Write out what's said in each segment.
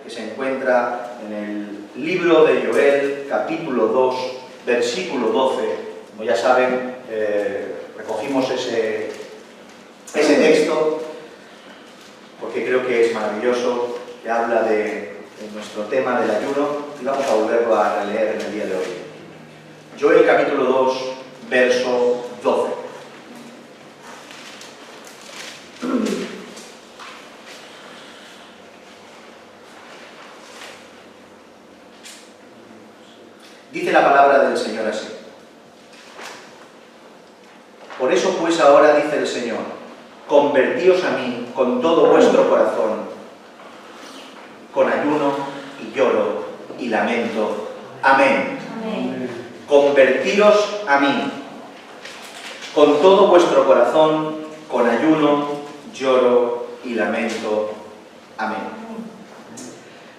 que se encuentra en el libro de Joel, capítulo 2, versículo 12. Como ya saben, recogimos ese texto porque creo que es maravilloso, que habla de nuestro tema del ayuno, y vamos a volverlo a releer en el día de hoy. Joel capítulo 2, verso 12. Dice la palabra del Señor así: por eso pues ahora dice el Señor, convertíos a mí con todo vuestro corazón, con ayuno y lloro y lamento. Amén. Amén. Convertíos a mí con todo vuestro corazón, con ayuno, lloro y lamento. Amén.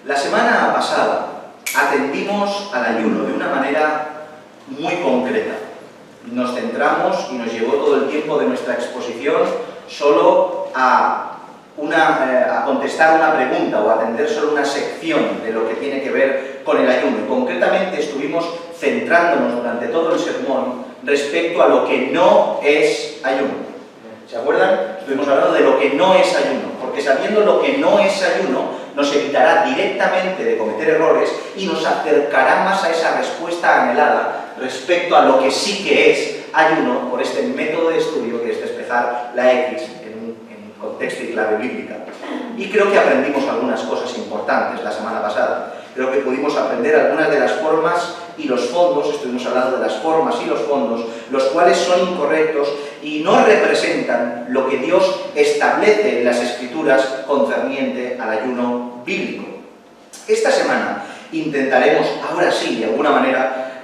La semana pasada atendimos al ayuno de una manera muy concreta. Nos centramos y nos llevó todo el tiempo de nuestra exposición solo a contestar una pregunta o a atender solo una sección de lo que tiene que ver con el ayuno. Y concretamente estuvimos centrándonos durante todo el sermón respecto a lo que no es ayuno. ¿Se acuerdan? Estuvimos hablando de lo que no es ayuno, porque sabiendo lo que no es ayuno nos evitará directamente de cometer errores y nos acercará más a esa respuesta anhelada respecto a lo que sí que es ayuno por este método de estudio que es despejar la X en contexto y clave bíblica. Y creo que aprendimos algunas cosas importantes la semana pasada. Creo que pudimos aprender algunas de las formas y los fondos, estuvimos hablando de las formas y los fondos, los cuales son incorrectos y no representan lo que Dios establece en las Escrituras concerniente al ayuno bíblico. Esta semana intentaremos, ahora sí, de alguna manera,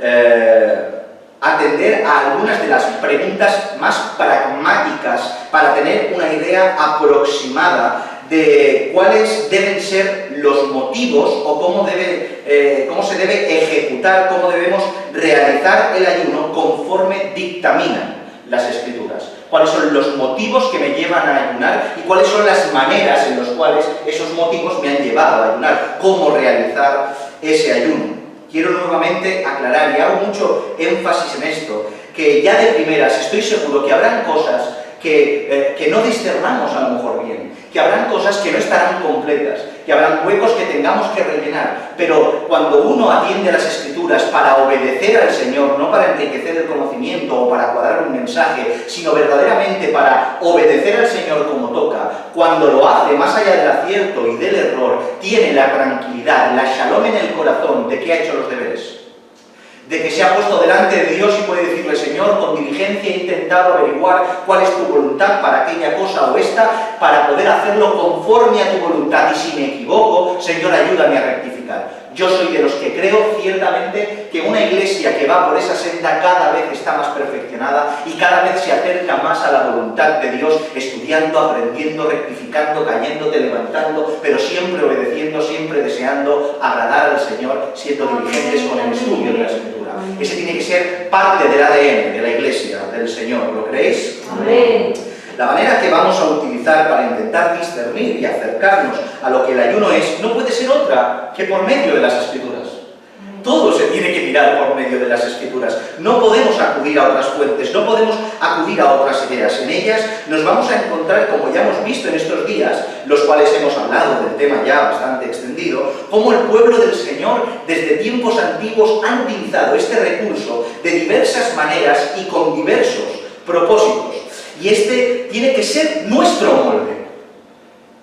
atender a algunas de las preguntas más pragmáticas para tener una idea aproximada de cuáles deben ser los motivos o cómo se debe ejecutar, cómo debemos realizar el ayuno conforme dictaminan las Escrituras. Cuáles son los motivos que me llevan a ayunar y cuáles son las maneras en las cuales esos motivos me han llevado a ayunar, cómo realizar ese ayuno. Quiero nuevamente aclarar, y hago mucho énfasis en esto, que ya de primeras estoy seguro que habrán cosas que no discernamos a lo mejor bien, que habrán cosas que no estarán completas, que habrán huecos que tengamos que rellenar, pero cuando uno atiende a las Escrituras para obedecer al Señor, no para enriquecer el conocimiento o para cuadrar un mensaje, sino verdaderamente para obedecer al Señor como toca, cuando lo hace más allá del acierto y del error, tiene la tranquilidad, la shalom en el corazón de que ha hecho los deberes, de que se ha puesto delante de Dios y puede decirle: Señor, con diligencia he intentado averiguar cuál es tu voluntad para aquella cosa o esta, para poder hacerlo conforme a tu voluntad, y si me equivoco, Señor, ayúdame a rectificar. Yo soy de los que creo ciertamente que una iglesia que va por esa senda cada vez está más perfeccionada y cada vez se acerca más a la voluntad de Dios, estudiando, aprendiendo, rectificando, cayéndote, levantando, pero siempre obedeciendo, siempre deseando agradar al Señor, siendo diligentes con el estudio de la Escritura. Ese tiene que ser parte del ADN de la iglesia, del Señor. ¿Lo creéis? Amén. La manera que vamos a utilizar para intentar discernir y acercarnos a lo que el ayuno es no puede ser otra que por medio de las Escrituras. Todo se tiene que mirar por medio de las Escrituras. No podemos acudir a otras fuentes, no podemos acudir a otras ideas. En ellas nos vamos a encontrar, como ya hemos visto en estos días, los cuales hemos hablado del tema ya bastante extendido, cómo el pueblo del Señor desde tiempos antiguos han utilizado este recurso de diversas maneras y con diversos propósitos. Y este tiene que ser nuestro molde.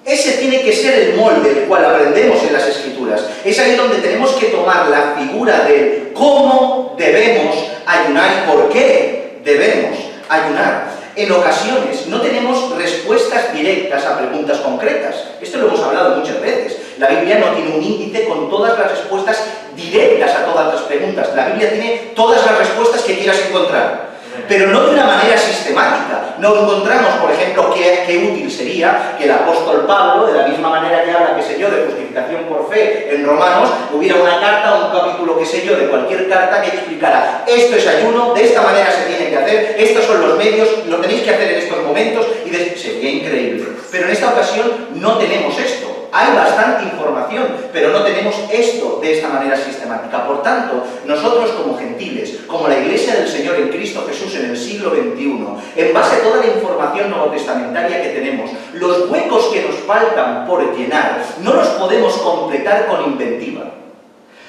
Ese tiene que ser el molde del cual aprendemos en las Escrituras. Es ahí donde tenemos que tomar la figura de cómo debemos ayunar y por qué debemos ayunar. En ocasiones no tenemos respuestas directas a preguntas concretas. Esto lo hemos hablado muchas veces. La Biblia no tiene un índice con todas las respuestas directas a todas las preguntas. La Biblia tiene todas las respuestas que quieras encontrar, pero no de una manera sistemática. No encontramos, por ejemplo, qué útil sería que el apóstol Pablo, de la misma manera que habla, qué sé yo, de justificación por fe en Romanos, hubiera una carta o un capítulo, qué sé yo, de cualquier carta que explicara: esto es ayuno, de esta manera se tiene que hacer, estos son los medios, lo tenéis que hacer en estos momentos, y sería increíble. Pero en esta ocasión no tenemos esto. Hay bastante información, pero no tenemos esto de esta manera sistemática. Por tanto, nosotros como gentiles, como la Iglesia del Señor en Cristo Jesús en el siglo XXI, en base a toda la información nuevotestamentaria que tenemos, los huecos que nos faltan por llenar, no los podemos completar con inventiva.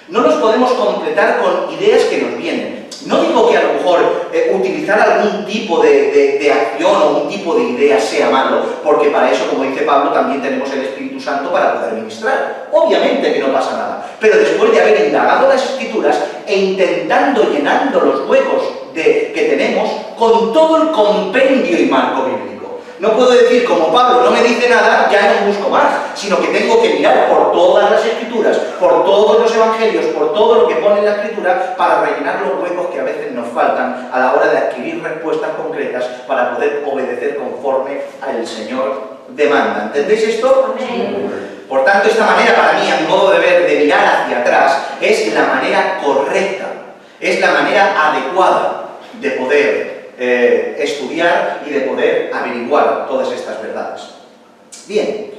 No los podemos completar con ideas que nos vienen. No digo que a lo mejor utilizar algún tipo de acción o un tipo de idea sea malo, porque para eso, como dice Pablo, también tenemos el Espíritu Santo para poder ministrar. Obviamente que no pasa nada. Pero después de haber indagado las Escrituras e intentando llenando los huecos que tenemos con todo el compendio y marco bíblico. No puedo decir, como Pablo no me dice nada, ya no busco más, sino que tengo que mirar por todas las Escrituras, por todos los Evangelios, por todo lo que pone en la Escritura, para rellenar los huecos que a veces nos faltan a la hora de adquirir respuestas concretas para poder obedecer conforme al Señor demanda. ¿Entendéis esto? Amén. Por tanto, esta manera para mí, a mi modo de ver, de mirar hacia atrás, es la manera correcta, es la manera adecuada de poder estudiar y de poder averiguar todas estas verdades. Bien,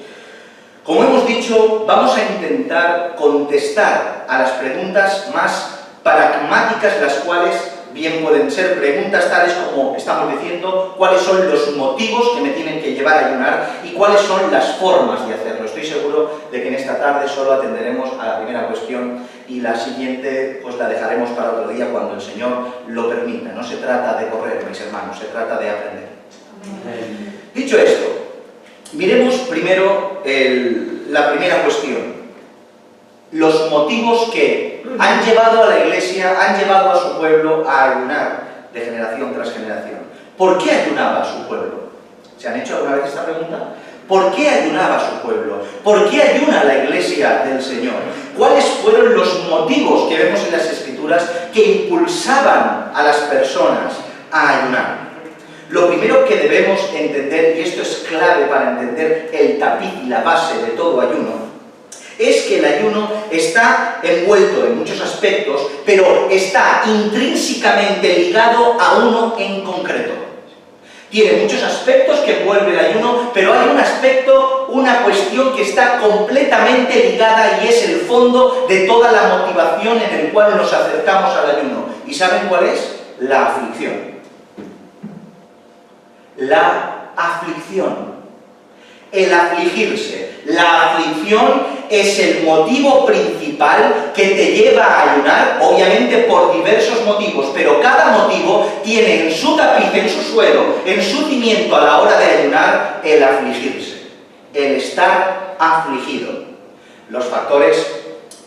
como hemos dicho, vamos a intentar contestar a las preguntas más pragmáticas, las cuales bien pueden ser preguntas tales como estamos diciendo, cuáles son los motivos que me tienen que llevar a ayunar y cuáles son las formas de hacerlo. Estoy seguro de que en esta tarde solo atenderemos a la primera cuestión y la siguiente pues la dejaremos para otro día cuando el Señor lo permita. No se trata de correr, mis hermanos, se trata de aprender. Dicho esto, miremos primero la primera cuestión. Los motivos que han llevado a la Iglesia, han llevado a su pueblo a ayunar de generación tras generación. ¿Por qué ayunaba a su pueblo? ¿Se han hecho alguna vez esta pregunta? ¿Por qué ayunaba a su pueblo? ¿Por qué ayuna la Iglesia del Señor? ¿Cuáles fueron los motivos que vemos en las Escrituras que impulsaban a las personas a ayunar? Lo primero que debemos entender, y esto es clave para entender el tapiz y la base de todo ayuno, es que el ayuno está envuelto en muchos aspectos, pero está intrínsecamente ligado a uno en concreto. Tiene muchos aspectos que envuelve el ayuno, pero hay un aspecto, una cuestión que está completamente ligada y es el fondo de toda la motivación en el cual nos acercamos al ayuno. ¿Y saben cuál es? La aflicción. La aflicción. El afligirse. La aflicción es el motivo principal que te lleva a ayunar, obviamente por diversos motivos, pero cada motivo tiene en su tapiz, en su suelo, en su cimiento a la hora de ayunar, el afligirse, el estar afligido. Los factores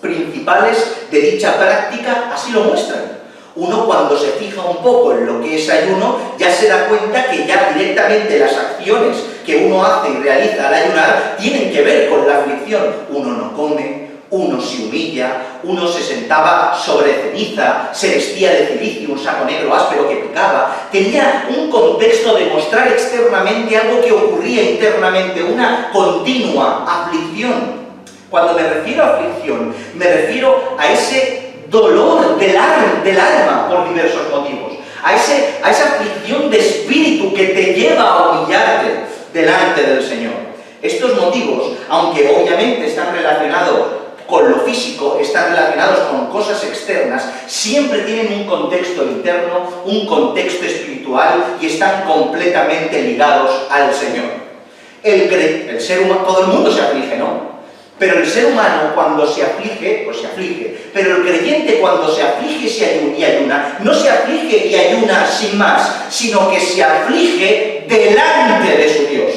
principales de dicha práctica así lo muestran. Uno, cuando se fija un poco en lo que es ayuno, ya se da cuenta que ya directamente las acciones que uno hace y realiza al ayunar tienen que ver con la aflicción. Uno no come, uno se humilla, uno se sentaba sobre ceniza, se vestía de cilicio, un saco negro áspero que picaba. Tenía un contexto de mostrar externamente algo que ocurría internamente, una continua aflicción. Cuando me refiero a aflicción, me refiero a ese dolor del alma por diversos motivos, a esa aflicción de espíritu que te lleva a humillarte delante del Señor. Estos motivos, aunque obviamente están relacionados con lo físico, están relacionados con cosas externas, siempre tienen un contexto interno, un contexto espiritual y están completamente ligados al Señor. El ser humano, todo el mundo se aflige, ¿no? Pero el ser humano cuando se aflige, pues se aflige. Pero el creyente cuando se aflige y ayuna, no se aflige y ayuna sin más, sino que se aflige delante de su Dios.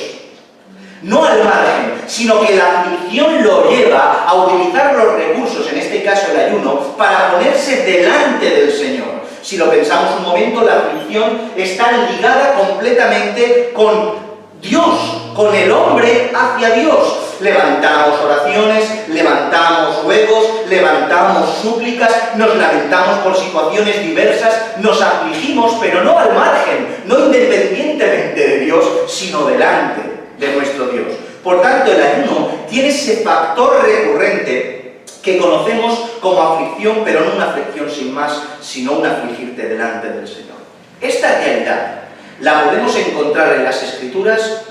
No al margen, sino que la aflicción lo lleva a utilizar los recursos, en este caso el ayuno, para ponerse delante del Señor. Si lo pensamos un momento, la aflicción está ligada completamente con Dios, con el hombre hacia Dios. Levantamos oraciones, levantamos ruegos, levantamos súplicas, nos lamentamos por situaciones diversas, nos afligimos, pero no al margen, no independientemente de Dios, sino delante de nuestro Dios. Por tanto, el ayuno tiene ese factor recurrente que conocemos como aflicción, pero no una aflicción sin más, sino un afligirte delante del Señor. Esta realidad la podemos encontrar en las Escrituras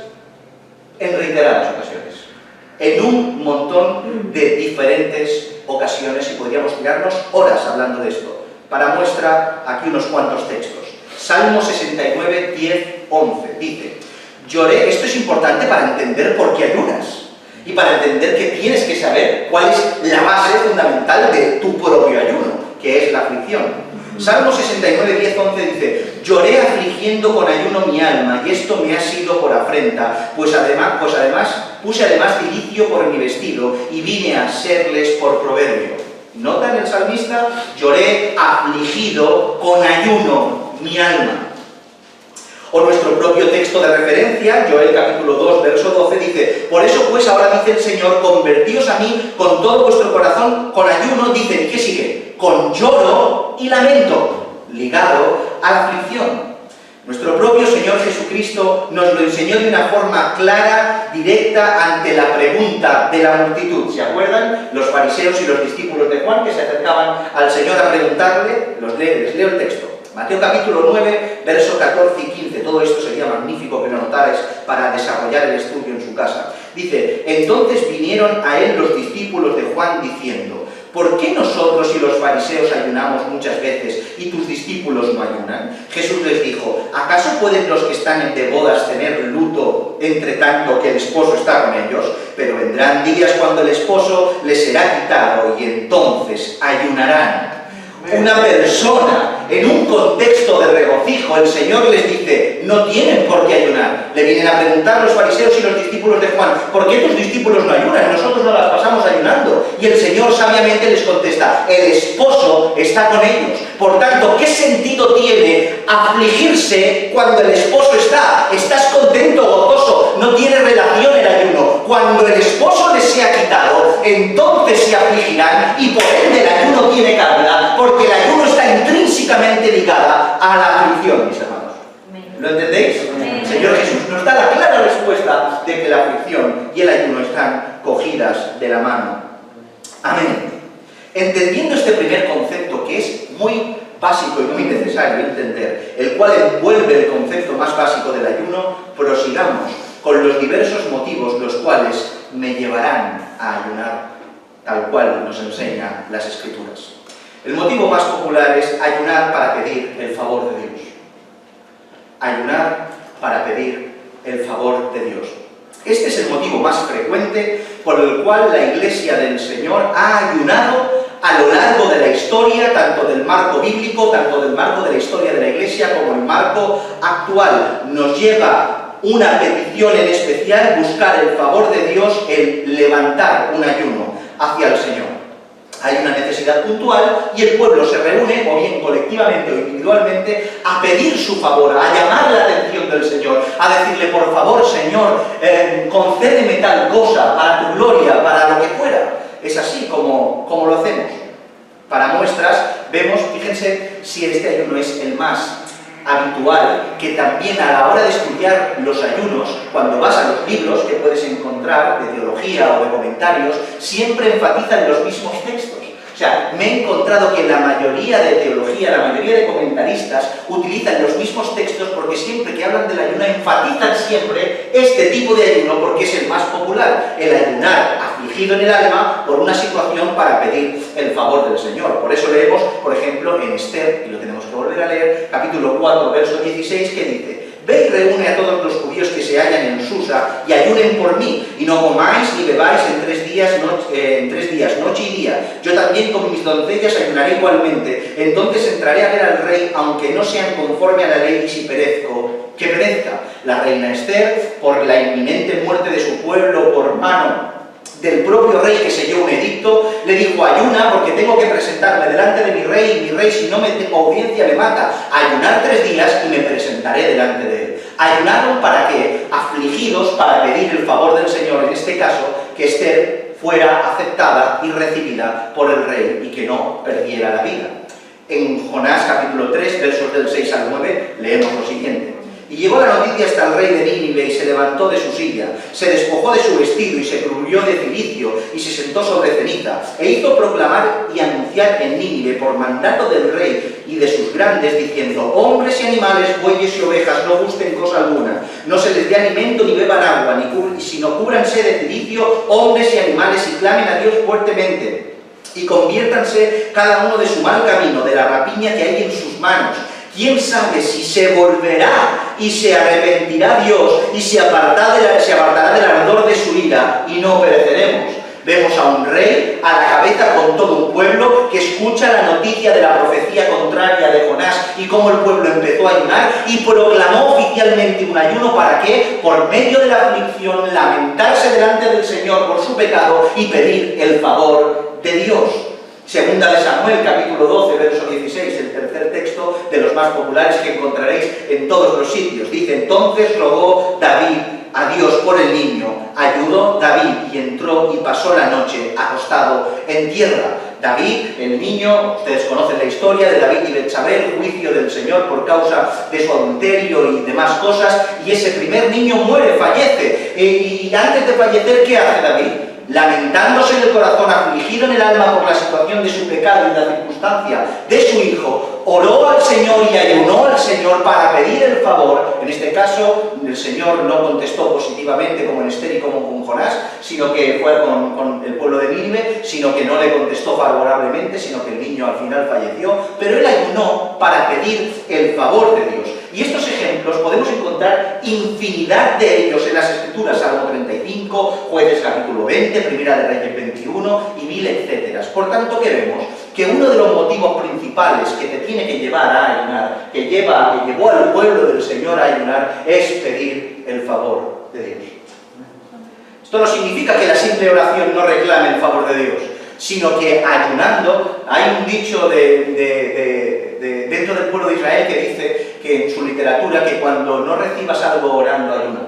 en reiteradas ocasiones. en un montón de diferentes ocasiones y podríamos tirarnos horas hablando de esto. Para muestra, aquí unos cuantos textos. Salmo 69, 10, 11, dice: lloré, esto es importante para entender por qué ayunas y para entender que tienes que saber cuál es la base fundamental de tu propio ayuno, que es la aflicción. Salmo 69, 10, 11 dice: lloré afligiendo con ayuno mi alma, y esto me ha sido por afrenta, pues además puse cilicio por mi vestido, y vine a serles por proverbio. ¿Notan el salmista? Lloré afligido con ayuno mi alma. O nuestro propio texto de referencia, Joel capítulo 2, verso 12, dice: por eso pues ahora dice el Señor, convertíos a mí con todo vuestro corazón, con ayuno, dice, ¿y qué sigue? Con lloro y lamento, ligado a la aflicción. Nuestro propio Señor Jesucristo nos lo enseñó de una forma clara, directa, ante la pregunta de la multitud. ¿Se acuerdan? Los fariseos y los discípulos de Juan que se acercaban al Señor a preguntarle, les leo el texto. Mateo capítulo 9, versos 14 y 15. Todo esto sería magnífico que lo notarais para desarrollar el estudio en su casa. Dice: entonces vinieron a él los discípulos de Juan diciendo: ¿por qué nosotros y los fariseos ayunamos muchas veces y tus discípulos no ayunan? Jesús les dijo: ¿acaso pueden los que están de bodas tener luto entre tanto que el esposo está con ellos? Pero vendrán días cuando el esposo les será quitado y entonces ayunarán. Una persona en un contexto de regocijo, el Señor les dice: no tienen por qué ayunar. Le vienen a preguntar los fariseos y los discípulos de Juan: ¿por qué tus discípulos no ayunan? Nosotros no las pasamos ayunando. Y el Señor sabiamente les contesta: el esposo está con ellos. Por tanto, ¿qué sentido tiene afligirse cuando el esposo está? Estás contento, gozoso, no tiene relación el ayuno. Cuando el esposo les sea quitado, entonces se afligirán y por ende el ayuno tiene cabida, porque el ayuno está intrínsecamente ligada a la aflicción, mis hermanos. ¿Lo entendéis? El Señor Jesús nos da la clara respuesta de que la aflicción y el ayuno están cogidas de la mano. Amén. Entendiendo este primer concepto, que es muy básico y muy necesario entender, el cual envuelve el concepto más básico del ayuno, prosigamos con los diversos motivos los cuales me llevarán a ayunar, tal cual nos enseñan las Escrituras. El motivo más popular es ayunar para pedir el favor de Dios. Ayunar para pedir el favor de Dios. Este es el motivo más frecuente por el cual la Iglesia del Señor ha ayunado a lo largo de la historia, tanto del marco bíblico, tanto del marco de la historia de la Iglesia, como el marco actual. Nos lleva una petición en especial, buscar el favor de Dios, el levantar un ayuno hacia el Señor. Hay una necesidad puntual y el pueblo se reúne, o bien colectivamente o individualmente, a pedir su favor, a llamar la atención del Señor, a decirle: por favor, Señor, concédeme tal cosa, para tu gloria, para lo que fuera. Es así como lo hacemos. Para muestras, vemos, fíjense si este ayuno es el más habitual, que también a la hora de estudiar los ayunos, cuando vas a los libros que puedes encontrar de teología o de comentarios, siempre enfatizan los mismos textos. O sea, me he encontrado que la mayoría de teología, la mayoría de comentaristas utilizan los mismos textos porque siempre que hablan del ayuno enfatizan siempre este tipo de ayuno porque es el más popular, el ayunar afligido en el alma por una situación para pedir el favor del Señor. Por eso leemos, por ejemplo, en Esther, y lo tenemos que volver a leer, capítulo 4, verso 16, que dice: ve y reúne a todos los judíos que se hallan en Susa y ayunen por mí, y no comáis ni bebáis en 3 días, noche y día. Yo también con mis doncellas ayunaré igualmente. Entonces entraré a ver al rey, aunque no sean conforme a la ley, y si perezco, que perezca. La reina Esther, por la inminente muerte de su pueblo por mano del propio rey que selló un edicto, le dijo: ayuna porque tengo que presentarme delante de mi rey, y mi rey, si no me tengo audiencia, me mata. Ayunar 3 días y me presentaré delante de él. Ayunaron para que, afligidos, para pedir el favor del Señor, en este caso, que Esther fuera aceptada y recibida por el rey y que no perdiera la vida. En Jonás capítulo 3, versos del 6 al 9, leemos lo siguiente: Y llegó la noticia hasta el rey de Nínive y se levantó de su silla, se despojó de su vestido y se cubrió de cilicio y se sentó sobre ceniza, e hizo proclamar y anunciar en Nínive por mandato del rey y de sus grandes, diciendo: hombres y animales, bueyes y ovejas, no gusten cosa alguna, no se les dé alimento ni beban agua, sino cúbranse de cilicio hombres y animales y clamen a Dios fuertemente, y conviértanse cada uno de su mal camino, de la rapiña que hay en sus manos. ¿Quién sabe si se volverá y se arrepentirá Dios y se apartará del ardor de su ira y no pereceremos? Vemos a un rey a la cabeza con todo un pueblo que escucha la noticia de la profecía contraria de Jonás y cómo el pueblo empezó a ayunar y proclamó oficialmente un ayuno. ¿Para qué? Por medio de la aflicción, lamentarse delante del Señor por su pecado y pedir el favor de Dios. Segunda de Samuel, capítulo 12, verso 16, el tercer texto de los más populares que encontraréis en todos los sitios. Dice: entonces rogó David a Dios por el niño, ayudó David y entró y pasó la noche acostado en tierra. David, el niño, ustedes conocen la historia de David y Betsabé, el juicio del Señor por causa de su adulterio y demás cosas, y ese primer niño muere, fallece, y antes de fallecer, ¿qué hace David? Lamentándose en el corazón, afligido en el alma por la situación de su pecado y la circunstancia de su hijo, oró al Señor y ayunó al Señor para pedir el favor. En este caso, el Señor no contestó positivamente como en Esther y como con Jonás, sino que fue con el pueblo de Nínive, sino que no le contestó favorablemente, sino que el niño al final falleció, pero él ayunó para pedir el favor de Dios. Y estos ejemplos podemos encontrar infinidad de ellos en las Escrituras: Salmo 35, Jueces capítulo 20, Primera de Reyes 21 y 1000, etc. Por tanto, ¿qué vemos? Que uno de los motivos principales que te tiene que llevar a ayunar, que llevó al pueblo del Señor a ayunar, es pedir el favor de Dios. Esto no significa que la simple oración no reclame el favor de Dios, sino que ayunando, hay un dicho dentro del pueblo de Israel que dice que en su literatura que cuando no recibas algo orando, ayuna.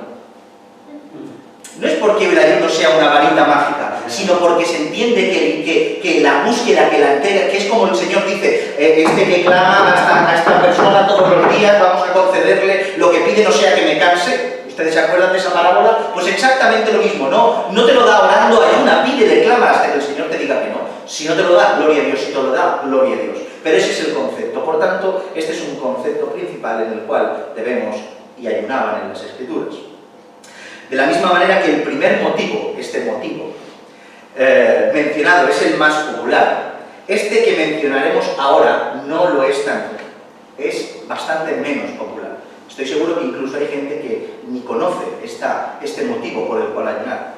No es porque el ayuno sea una varita mágica, sino porque se entiende que la búsqueda, que la entrega, que es como el Señor dice: este que clama a esta persona todos los días, vamos a concederle lo que pide, no sea que me canse. ¿Ustedes se acuerdan de esa parábola? Pues exactamente lo mismo, no te lo da orando, ayuna, pide, clama hasta que el Señor te diga que no. Si no te lo da, gloria a Dios; si te lo da, gloria a Dios. Pero ese es el concepto. Por tanto, este es un concepto principal en el cual debemos, y ayunaban en las Escrituras. De la misma manera que el primer motivo, este motivo mencionado, es el más popular, este que mencionaremos ahora no lo es tanto, es bastante menos popular. Estoy seguro que incluso hay gente que ni conoce este motivo por el cual ayunar,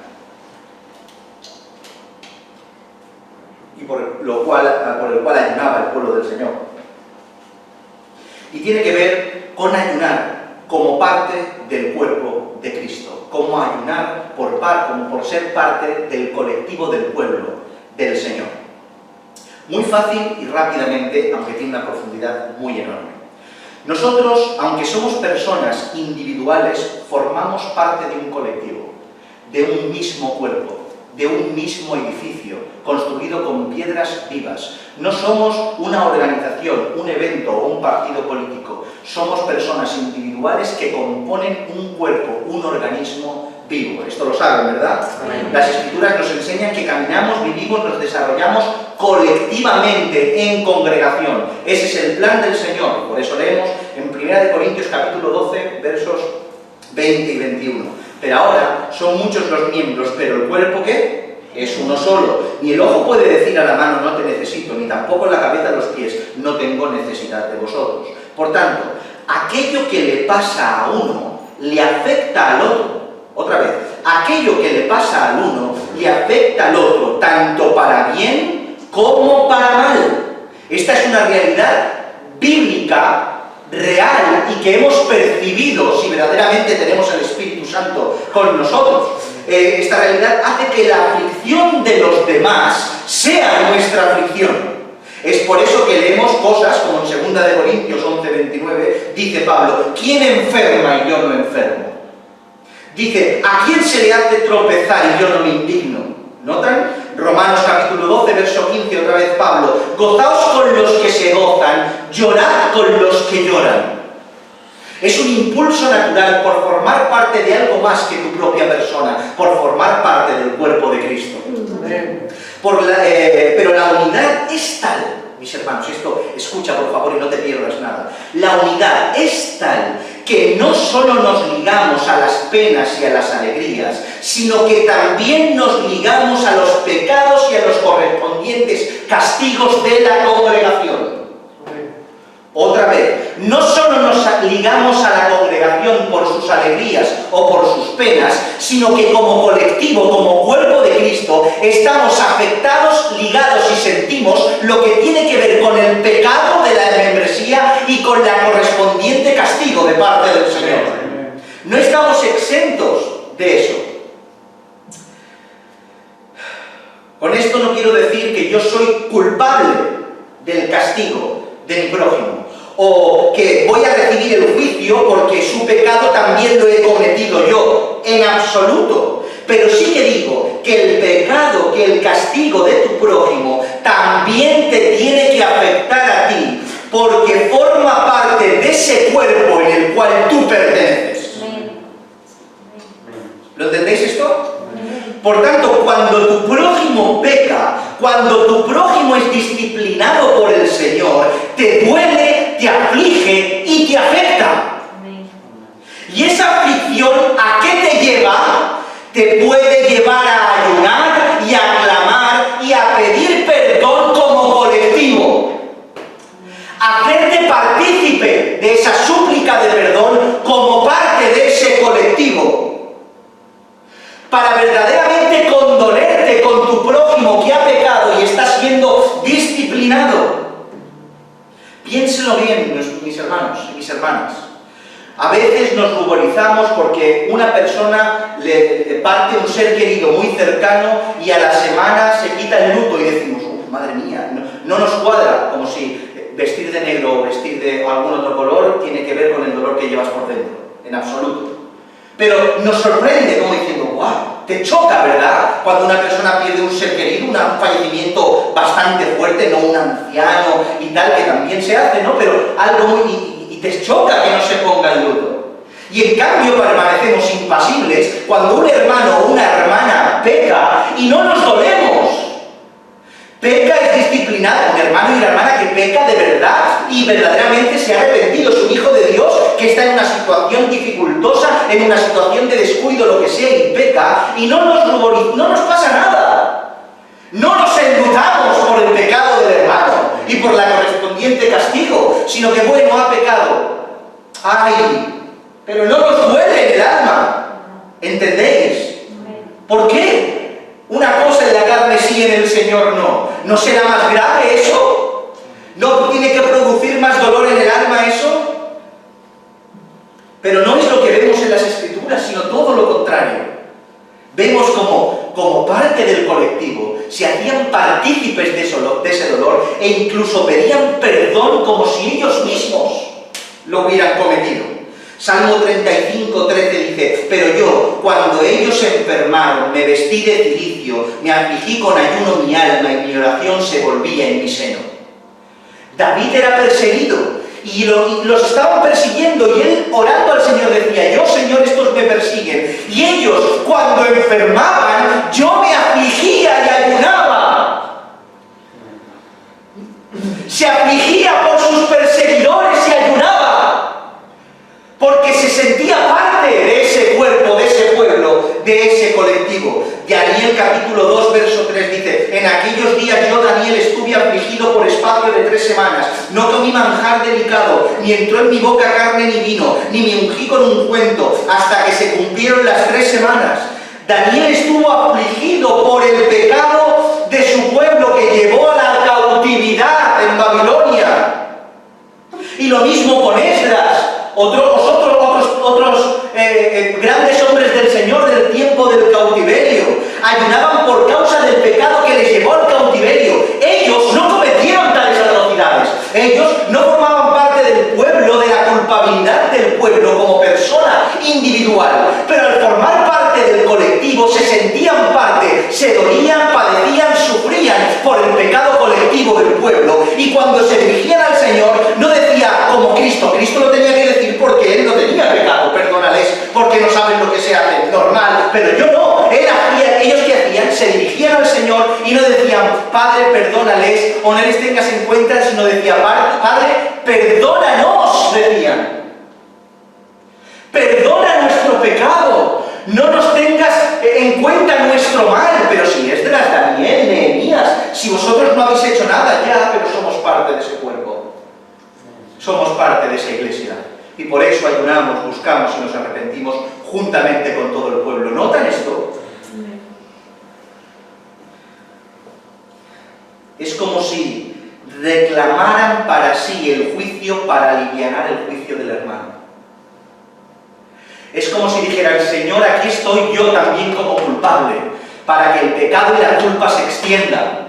y por el cual ayunaba el pueblo del Señor. Y tiene que ver con ayunar como parte del cuerpo de Cristo, como ayunar como por ser parte del colectivo del pueblo del Señor. Muy fácil y rápidamente, aunque tiene una profundidad muy enorme. Nosotros, aunque somos personas individuales, formamos parte de un colectivo, de un mismo cuerpo, de un mismo edificio, construido con piedras vivas. No somos una organización, un evento o un partido político. Somos personas individuales que componen un cuerpo, un organismo vivo. Esto lo saben, ¿verdad? Amén. Las Escrituras nos enseñan que caminamos, vivimos, nos desarrollamos colectivamente, en congregación. Ese es el plan del Señor. Por eso leemos en 1 Corintios capítulo 12, versos 20 y 21. Pero ahora son muchos los miembros, pero el cuerpo, ¿qué? Es uno solo. Ni el ojo puede decir a la mano: no te necesito, ni tampoco la cabeza a los pies: no tengo necesidad de vosotros. Por tanto, aquello que le pasa a uno le afecta al otro. Otra vez, aquello que le pasa al uno le afecta al otro, tanto para bien como para mal. Esta es una realidad bíblica, real, y que hemos percibido si verdaderamente tenemos el Espíritu Santo con nosotros. Esta realidad hace que la aflicción de los demás sea nuestra aflicción. Es por eso que leemos cosas como en 2 Corintios 11, 29, dice Pablo: ¿quién enferma y yo no enfermo? Dice: ¿a quién se le hace tropezar y yo no me indigno? ¿Notan? Romanos capítulo 12, verso 15, otra vez Pablo: gozaos con los que se gozan, llorad con los que lloran. Es un impulso natural por formar parte de algo más que tu propia persona, por formar parte del cuerpo de Cristo. Pero la unidad es tal, mis hermanos, esto escucha por favor y no te pierdas nada. La unidad es tal que no solo nos ligamos a las penas y a las alegrías, sino que también nos ligamos a los pecados y a los correspondientes castigos de la congregación. Otra vez, no solo nos ligamos a la congregación por sus alegrías o por sus penas, sino que como colectivo, como cuerpo de Cristo, estamos afectados, ligados y sentimos lo que tiene que ver con el pecado de la membresía y con la correspondiente castigo de parte del Señor. No estamos exentos de eso. Con esto no quiero decir que yo soy culpable del castigo de mi prójimo, o que voy a recibir el juicio porque su pecado también lo he cometido yo, en absoluto. Pero sí que digo que el pecado, que el castigo de tu prójimo también te tiene que afectar a ti, porque forma parte de ese cuerpo en el cual tú perteneces. ¿Lo entendéis esto? Por tanto, cuando tu prójimo peca, cuando tu prójimo es disciplinado por el Señor, te duele, te aflige y te afecta. Y esa aflicción, ¿a qué te lleva? Te puede llevar a ayunar y a clamar y a pedir perdón como colectivo. Hacerte partícipe de esa súplica de perdón como parte de ese colectivo. Para verdaderamente condolerte con tu prójimo que ha pecado y está siendo disciplinado. Piénselo bien, mis hermanos y mis hermanas. A veces nos ruborizamos porque una persona le parte un ser querido muy cercano y a la semana se quita el luto y decimos, madre mía, no nos cuadra, como si vestir de negro o vestir de algún otro color tiene que ver con el dolor que llevas por dentro, en absoluto. Pero nos sorprende como diciendo, ¡guau! Te choca, ¿verdad? Cuando una persona pierde un ser querido, un fallecimiento bastante fuerte, no un anciano y tal, que también se hace, ¿no? Pero algo muy... y te choca que no se ponga el luto. Y en cambio permanecemos impasibles cuando un hermano o una hermana peca y no nos dolemos. Peca es disciplinado, un hermano y una hermana que peca de verdad y verdaderamente se ha arrepentido, es un hijo de Dios que está en una situación dificultosa, en una situación de descuido, lo que sea, y peca, y no nos pasa nada. No nos enlutamos por el pecado del hermano y por la correspondiente castigo, sino que bueno, ha pecado. ¡Ay! Pero no nos duele en el alma. ¿Entendéis? ¿Por qué? Una cosa en la carne sí, en el Señor no. ¿No será más grave eso? ¿No tiene que producir más dolor en el alma eso? Pero no es lo que vemos en las Escrituras, sino todo lo contrario. Vemos como parte del colectivo se hacían partícipes de ese dolor e incluso pedían perdón como si ellos mismos lo hubieran cometido. Salmo 35, 13 dice, pero yo, cuando ellos se enfermaron, me vestí de cilicio, me afligí con ayuno mi alma y mi oración se volvía en mi seno. David era perseguido y los estaban persiguiendo y él orando al Señor decía, yo Señor, estos me persiguen. Y ellos, cuando enfermaban, yo me afligía y ayunaba. Se afligía por sus perseguidores y ayunaba. Porque se sentía parte de ese cuerpo, de ese pueblo, de ese colectivo. Daniel capítulo 2, verso 3 dice, en aquellos días yo, Daniel, estuve afligido por espacio de 3 semanas. No comí manjar delicado, ni entró en mi boca carne ni vino, ni me ungí con ungüento, hasta que se cumplieron las 3 semanas. Daniel estuvo afligido por el pecado de su pueblo que llevó a la cautividad en Babilonia. Y lo mismo con Esdras. Otros grandes hombres del Señor del tiempo del cautiverio ayunaban por causa del pecado que les llevó al cautiverio. Ellos no cometieron tales atrocidades. Ellos no formaban parte del pueblo, de la culpabilidad del pueblo como persona individual. Pero al formar parte del colectivo se sentían parte, se dolían, padecían, sufrían por el pecado colectivo del pueblo. Y cuando se dirigían al Señor no decía como Cristo lo tenía que decir porque Él lo pero yo no. Ellos que hacían, se dirigían al Señor y no decían, Padre, perdónales, o no les tengas en cuenta, sino decían, Padre, perdónanos, decían. Perdona nuestro pecado, no nos tengas en cuenta nuestro mal. Pero si Esdras, Daniel, Nehemías, si vosotros no habéis hecho nada ya, pero somos parte de ese cuerpo, somos parte de esa iglesia, y por eso ayunamos, buscamos y nos arrepentimos juntamente con todo el pueblo. ¿Notan esto? Es como si reclamaran para sí el juicio para alivianar el juicio del hermano. Es como si dijeran, Señor, aquí estoy yo también como culpable, para que el pecado y la culpa se extiendan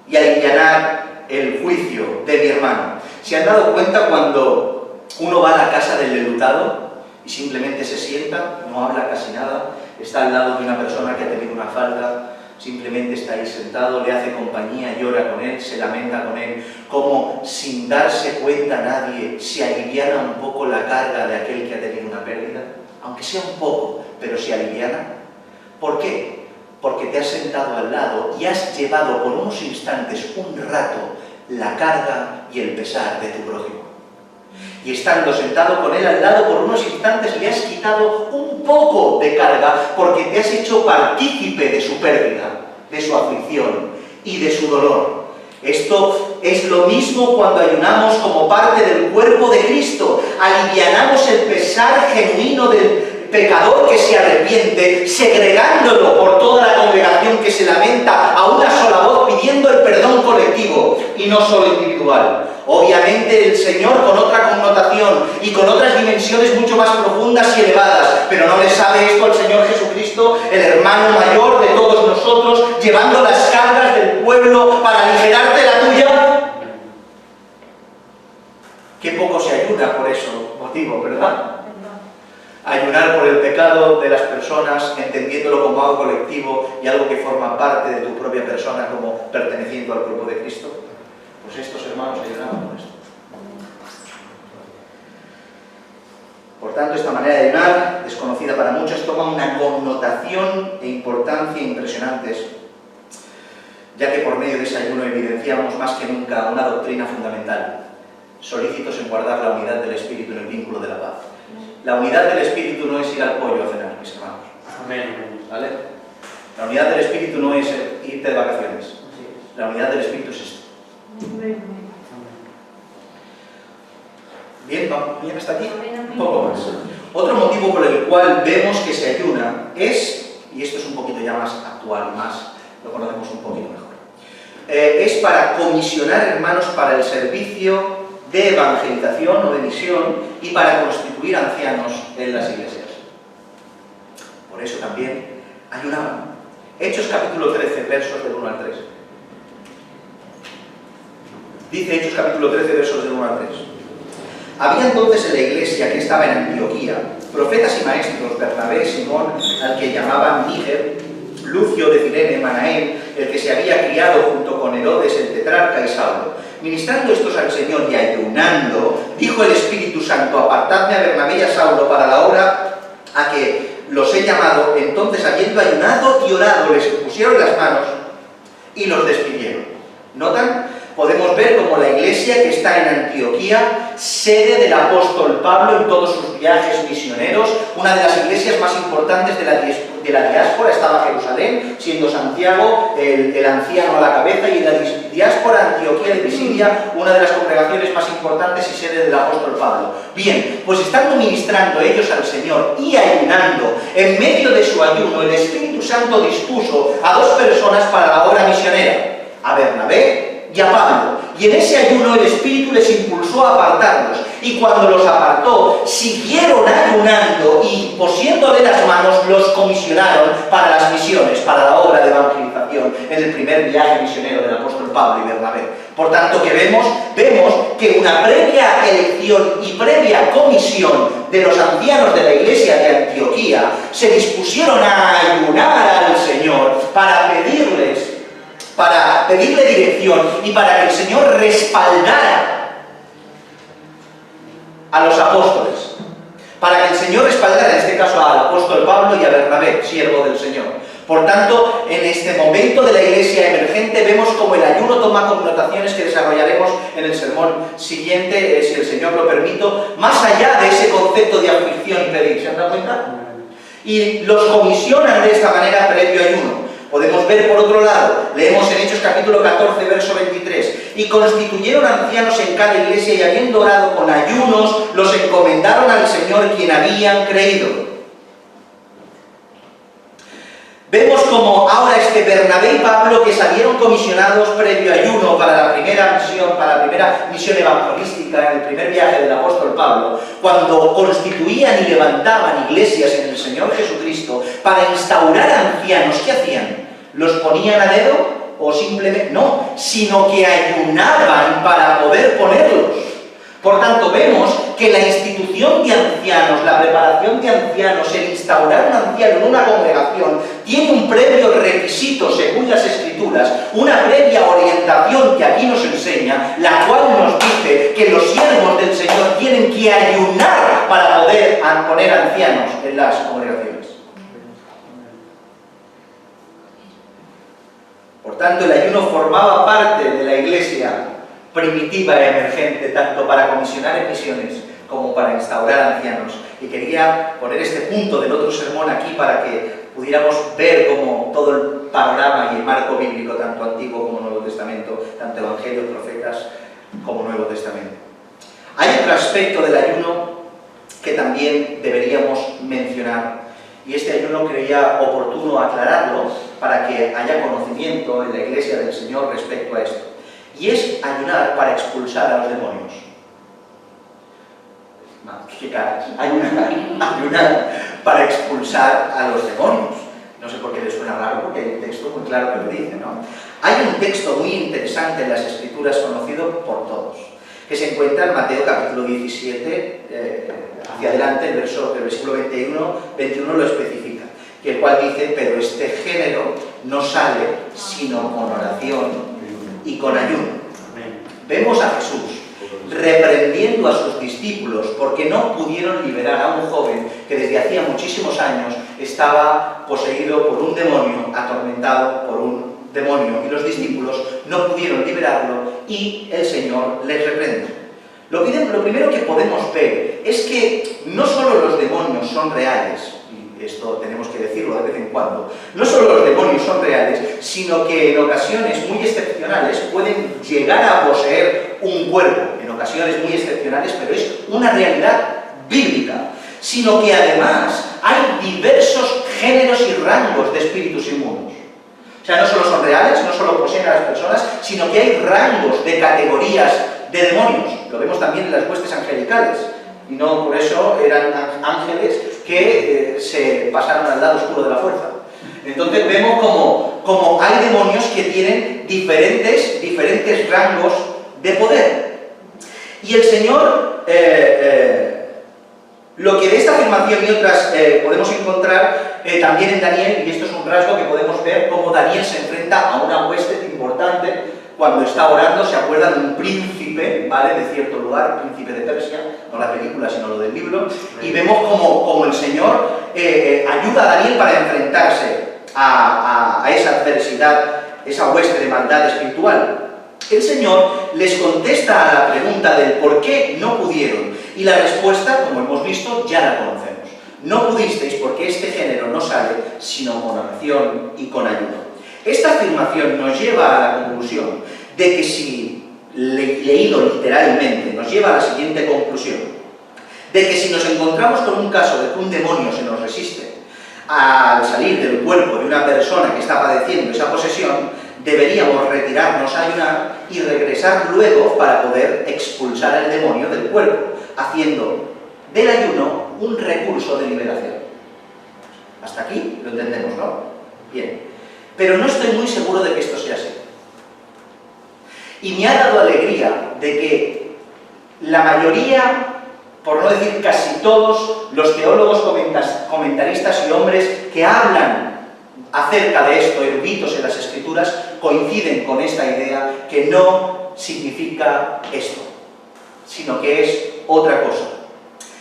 y alivianar el juicio de mi hermano. ¿Se han dado cuenta cuando uno va a la casa del enlutado y simplemente se sienta, no habla casi nada, está al lado de una persona que ha tenido una falta, simplemente está ahí sentado, le hace compañía, llora con él, se lamenta con él, como sin darse cuenta nadie se aliviana un poco la carga de aquel que ha tenido una pérdida? Aunque sea un poco, pero se aliviana. ¿Por qué? Porque te has sentado al lado y has llevado por unos instantes, un rato, la carga y el pesar de tu prójimo. Y estando sentado con él al lado por unos instantes le has quitado un poco de carga porque te has hecho partícipe de su pérdida, de su aflicción y de su dolor. Esto es lo mismo cuando ayunamos como parte del cuerpo de Cristo. Alivianamos el pesar genuino del pecador que se arrepiente, segregándolo por toda la congregación que se lamenta a una sola voz pidiendo el perdón colectivo y no solo individual. Obviamente el Señor con otra connotación y con otras dimensiones mucho más profundas y elevadas, pero ¿no le sabe esto al Señor Jesucristo, el hermano mayor de todos nosotros, llevando las cargas del pueblo para aligerarte la tuya? Qué poco se ayuna por eso motivo, ¿verdad? Ayunar por el pecado de las personas, entendiéndolo como algo colectivo y algo que forma parte de tu propia persona como perteneciendo al cuerpo de Cristo. Pues estos hermanos ayunaban por esto. Por tanto, esta manera de ayunar, desconocida para muchos, toma una connotación e importancia impresionantes, ya que por medio de ese ayuno evidenciamos más que nunca una doctrina fundamental, solícitos en guardar la unidad del Espíritu en el vínculo de la paz. La unidad del Espíritu no es ir al pollo a cenar, mis hermanos. Amén. ¿Vale? La unidad del Espíritu no es irte de vacaciones. La unidad del Espíritu es esto. Bien, vamos bien hasta aquí. Un poco más. Otro motivo por el cual vemos que se ayuna es, y esto es un poquito ya más actual y más, lo conocemos un poquito mejor, es para comisionar hermanos para el servicio de evangelización o de misión y para constituir ancianos en las iglesias. Por eso también ayunaban. Hechos capítulo 13, versos del 1 al 3. Dice Hechos capítulo 13, versos del 1 al 3. Había entonces en la iglesia que estaba en Antioquía profetas y maestros, Bernabé, Simón, al que llamaban Níger, Lucio de Cirene, Manaén, el que se había criado junto con Herodes el tetrarca y Saulo. Ministrando estos al Señor y ayunando, dijo el Espíritu Santo, apartadme a Bernabé y a Saulo para la obra a que los he llamado. Entonces, habiendo ayunado y orado, les pusieron las manos y los despidieron. ¿Notan? Podemos ver como la iglesia que está en Antioquía, sede del apóstol Pablo en todos sus viajes misioneros, una de las iglesias más importantes de la diáspora, estaba Jerusalén, siendo Santiago el anciano a la cabeza, y en la diáspora Antioquía de Pisidia, una de las congregaciones más importantes y sede del apóstol Pablo. Bien, pues estando ministrando ellos al Señor y ayunando, en medio de su ayuno, el Espíritu Santo dispuso a dos personas para la obra misionera, a Bernabé y a Pablo, y en ese ayuno el Espíritu les impulsó a apartarlos, y cuando los apartó, siguieron ayunando y poniéndole las manos los comisionaron para las misiones, para la obra de evangelización, en el primer viaje misionero del apóstol Pablo y Bernabé. Por tanto, que vemos que una previa elección y previa comisión de los ancianos de la iglesia de Antioquía se dispusieron a ayunar al Señor para pedirle dirección y para que el Señor respaldara a los apóstoles, para que el Señor respaldara en este caso al apóstol Pablo y a Bernabé, siervo del Señor. Por tanto, en este momento de la iglesia emergente vemos como el ayuno toma connotaciones que desarrollaremos en el sermón siguiente, si el Señor lo permite, más allá de ese concepto de aflicción y pedir. ¿Se han dado cuenta? Y los comisionan de esta manera previo ayuno. Podemos ver por otro lado, leemos en Hechos capítulo 14, verso 23, y constituyeron ancianos en cada iglesia y habiendo orado con ayunos, los encomendaron al Señor quien habían creído. Vemos como ahora Bernabé y Pablo, que salieron comisionados previo ayuno para la primera misión evangelística en el primer viaje del apóstol Pablo, cuando constituían y levantaban iglesias en el Señor Jesucristo para instaurar ancianos, ¿qué hacían? ¿Los ponían a dedo? ¿O simplemente? No, sino que ayunaban para poder ponerlos. Por tanto, vemos que la institución de ancianos, la preparación de ancianos, el instaurar un anciano en una congregación, tiene un previo requisito, según las Escrituras, una previa orientación que aquí nos enseña, la cual nos dice que los siervos del Señor tienen que ayunar para poder poner ancianos en las congregaciones. Por tanto, el ayuno formaba parte de la iglesia primitiva e emergente, tanto para comisionar en misiones como para instaurar ancianos. Y quería poner este punto del otro sermón aquí para que pudiéramos ver como todo el panorama y el marco bíblico, tanto Antiguo como Nuevo Testamento, tanto Evangelios, Profetas como Nuevo Testamento. Hay otro aspecto del ayuno que también deberíamos mencionar, y este ayuno creía oportuno aclararlo para que haya conocimiento en la Iglesia del Señor respecto a esto. Y es ayunar para expulsar a los demonios. ¿Qué caras? Ayunar para expulsar a los demonios. No sé por qué les suena raro, porque hay un texto muy claro que lo dice, ¿no? Hay un texto muy interesante en las Escrituras, conocido por todos, que se encuentra en Mateo capítulo 17, hacia adelante, el versículo 21 lo especifica, que el cual dice: pero este género no sale sino con oración y con ayuno. Vemos a Jesús reprendiendo a sus discípulos porque no pudieron liberar a un joven que desde hacía muchísimos años estaba poseído por un demonio, atormentado por un demonio, y los discípulos no pudieron liberarlo y el Señor les reprende. Lo primero que podemos ver es que no solo los demonios son reales, y esto tenemos que decirlo de vez en cuando, no solo los demonios son reales, sino que en ocasiones muy excepcionales pueden llegar a poseer un cuerpo, en ocasiones muy excepcionales, pero es una realidad bíblica, sino que además hay diversos géneros y rangos de espíritus inmundos. O sea, no solo son reales, no solo poseen a las personas, sino que hay rangos de categorías de demonios. Lo vemos también en las huestes angelicales. Y no por eso eran ángeles que se pasaron al lado oscuro de la fuerza. Entonces vemos como hay demonios que tienen diferentes rangos de poder. Y el Señor, lo que de esta afirmación y otras podemos encontrar también en Daniel, y esto es un rasgo que podemos ver cómo Daniel se enfrenta a una hueste importante cuando está orando. Se acuerda de un príncipe, ¿vale?, de cierto lugar, príncipe de Persia, no la película sino lo del libro, y vemos como el Señor ayuda a Daniel para enfrentarse a esa adversidad, esa hueste de maldad espiritual. El Señor les contesta a la pregunta del por qué no pudieron, y la respuesta, como hemos visto, ya la conocemos. No pudisteis porque este género no sale sino con oración y con ayuno. Esta afirmación nos lleva a la conclusión de que, si leído literalmente, nos lleva a la siguiente conclusión, de que si nos encontramos con un caso de que un demonio se nos resiste al salir del cuerpo de una persona que está padeciendo esa posesión, deberíamos retirarnos a ayunar y regresar luego para poder expulsar al demonio del cuerpo, haciendo del ayuno un recurso de liberación. Hasta aquí lo entendemos, ¿no? Bien. Pero no estoy muy seguro de que esto sea así. Y me ha dado alegría de que la mayoría, por no decir casi todos, los teólogos, comentaristas y hombres que hablan acerca de esto, eruditos en las Escrituras, coinciden con esta idea, que no significa esto, sino que es otra cosa.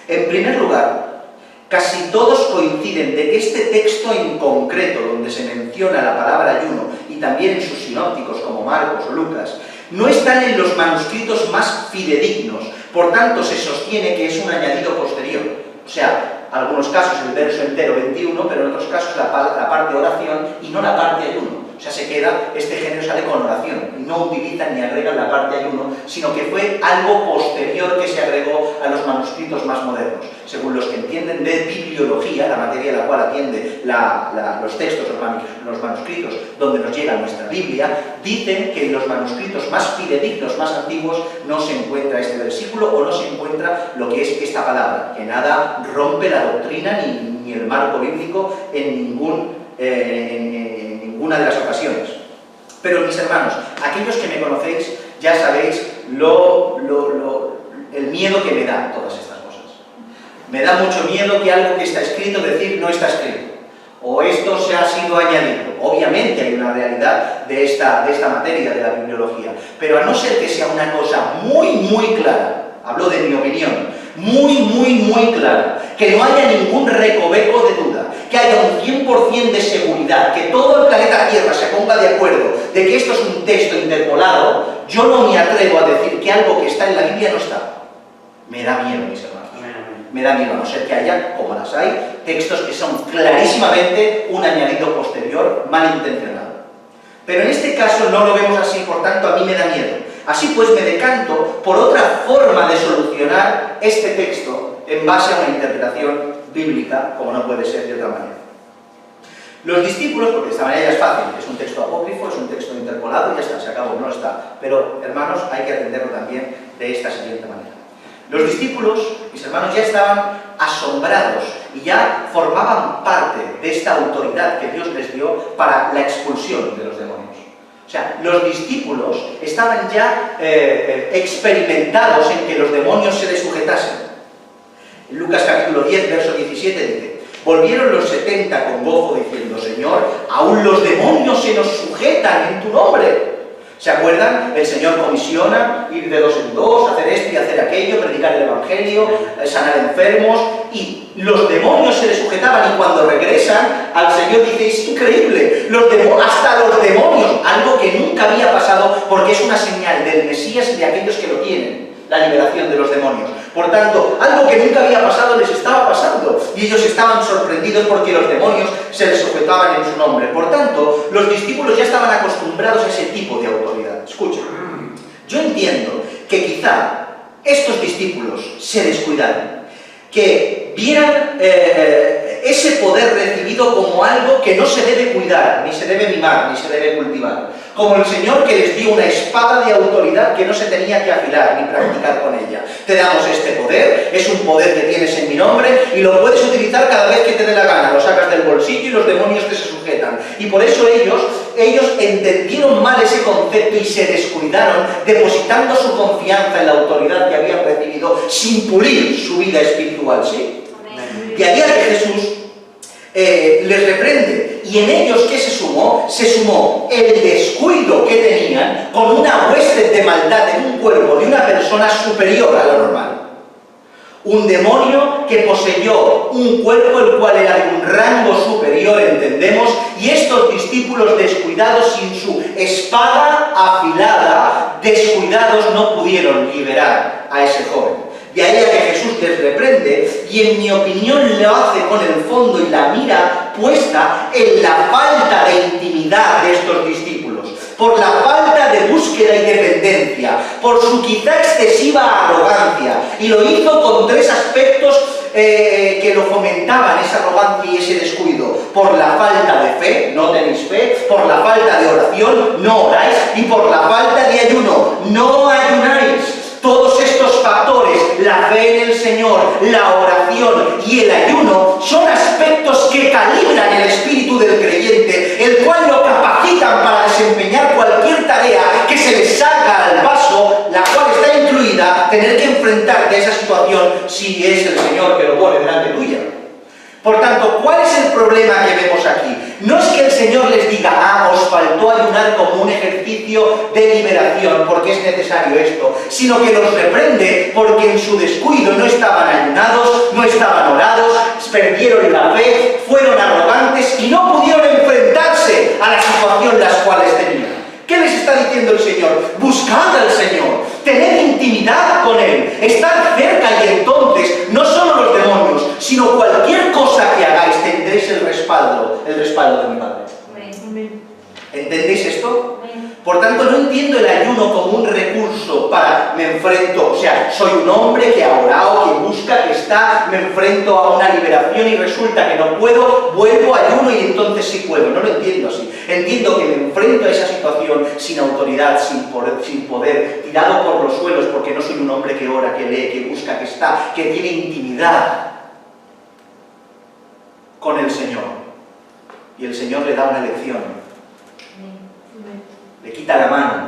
En primer lugar, casi todos coinciden de que este texto en concreto, donde se menciona la palabra ayuno, y también en sus sinópticos como Marcos o Lucas, no están en los manuscritos más fidedignos, por tanto se sostiene que es un añadido posterior. O sea, en algunos casos el verso entero 21, pero en otros casos la parte oración y no la parte ayuno. O sea, se queda, este género sale con oración, no utilizan ni agregan la parte ayuno, sino que fue algo posterior que se agregó a los manuscritos más modernos. Según los que entienden de bibliología, la materia a la cual atiende los textos, los manuscritos donde nos llega nuestra Biblia, dicen que en los manuscritos más fidedignos, más antiguos, no se encuentra este versículo o no se encuentra lo que es esta palabra, que nada rompe la doctrina ni el marco bíblico en ninguna de las ocasiones. Pero mis hermanos, aquellos que me conocéis ya sabéis el miedo que me da todas estas cosas. Me da mucho miedo que algo que está escrito decir no está escrito, o esto se ha sido añadido. Obviamente hay una realidad de esta materia de la bibliología, pero a no ser que sea una cosa muy clara, hablo de mi opinión, muy clara, que no haya ningún recoveco de duda, que haya un 100% de seguridad, que todo el planeta Tierra se ponga de acuerdo de que esto es un texto interpolado, yo no me atrevo a decir que algo que está en la Biblia no está. Me da miedo, mis hermanos. Me da miedo, a no ser que haya, como las hay, textos que son clarísimamente un añadido posterior, malintencionado. Pero en este caso no lo vemos así, por tanto a mí me da miedo. Así pues me decanto por otra forma de solucionar este texto en base a una interpretación bíblica, como no puede ser de otra manera. Los discípulos, porque de esta manera ya es fácil, es un texto apócrifo, es un texto interpolado y ya está, se acabó, no está. Pero, hermanos, hay que atenderlo también de esta siguiente manera. Los discípulos, mis hermanos, ya estaban asombrados y ya formaban parte de esta autoridad que Dios les dio para la expulsión de los demonios. O sea, los discípulos estaban ya experimentados en que los demonios se les sujetasen. En Lucas capítulo 10, verso 17 dice: volvieron los 70 con gozo diciendo: Señor, aún los demonios se nos sujetan en tu nombre. ¿Se acuerdan? El Señor comisiona ir de dos en dos, hacer esto y hacer aquello, predicar el Evangelio, sanar enfermos, y los demonios se les sujetaban, y cuando regresan al Señor dice: es increíble, hasta los demonios, algo que nunca había pasado, porque es una señal del Mesías y de aquellos que lo tienen, la liberación de los demonios. Por tanto, algo que nunca había pasado les estaba pasando, y ellos estaban sorprendidos porque los demonios se les sujetaban en su nombre. Por tanto, los discípulos ya estaban acostumbrados a ese tipo de autoridad. Escuchen, yo entiendo que quizá estos discípulos se descuidaron, que vieran ese poder recibido como algo que no se debe cuidar, ni se debe mimar, ni se debe cultivar. Como el Señor que les dio una espada de autoridad que no se tenía que afilar ni practicar con ella. Te damos este poder, es un poder que tienes en mi nombre y lo puedes utilizar cada vez que te dé la gana. Lo sacas del bolsillo y los demonios te se sujetan. Y por eso ellos entendieron mal ese concepto y se descuidaron, depositando su confianza en la autoridad que habían recibido sin pulir su vida espiritual, ¿sí? De ahí a que Jesús les reprende, y en ellos ¿qué se sumó? Se sumó el descuido que tenían con una hueste de maldad en un cuerpo de una persona superior a lo normal. Un demonio que poseyó un cuerpo el cual era de un rango superior, entendemos, y estos discípulos descuidados, sin su espada afilada, descuidados, no pudieron liberar a ese joven. De ahí a que Jesús les reprende, y en mi opinión lo hace con el fondo y la mira puesta en la falta de intimidad de estos discípulos, por la falta de búsqueda y dependencia, por su quizá excesiva arrogancia, y lo hizo con tres aspectos que lo fomentaban, esa arrogancia y ese descuido: por la falta de fe, no tenéis fe; por la falta de oración, no oráis; y por la falta de ayuno, no ayunáis. Todos estos factores, la fe en el Señor, la oración y el ayuno, son aspectos que calibran el espíritu del creyente, el cual lo capacitan para desempeñar cualquier tarea que se le salga al paso, la cual está incluida tener que enfrentarte a esa situación si es el Señor que lo pone delante tuya. Por tanto, ¿cuál es el problema que vemos aquí? No es que el Señor les diga, ah, os faltó ayunar como un ejercicio de liberación, porque es necesario esto, sino que los reprende porque en su descuido no estaban ayunados, no estaban orados, perdieron la fe, fueron arrogantes y no pudieron enfrentarse a la situación las cuales tenían. ¿Qué les está diciendo el Señor? Buscad al Señor, tened intimidad con Él, estar cerca y entonces no solo los demonios, sino cualquier cosa que hagáis tendréis el respaldo de mi Padre. ¿Entendéis esto? Por tanto, no entiendo el ayuno como un recurso para me enfrento, o sea, soy un hombre que ha orado, que busca, que está, me enfrento a una liberación y resulta que no puedo, vuelvo, ayuno y entonces sí puedo. No lo entiendo así. Entiendo que me enfrento a esa situación sin autoridad, sin poder, tirado por los suelos porque no soy un hombre que ora, que lee, que busca, que está, que tiene intimidad con el Señor. Y el Señor le da una lección. Le quita la mano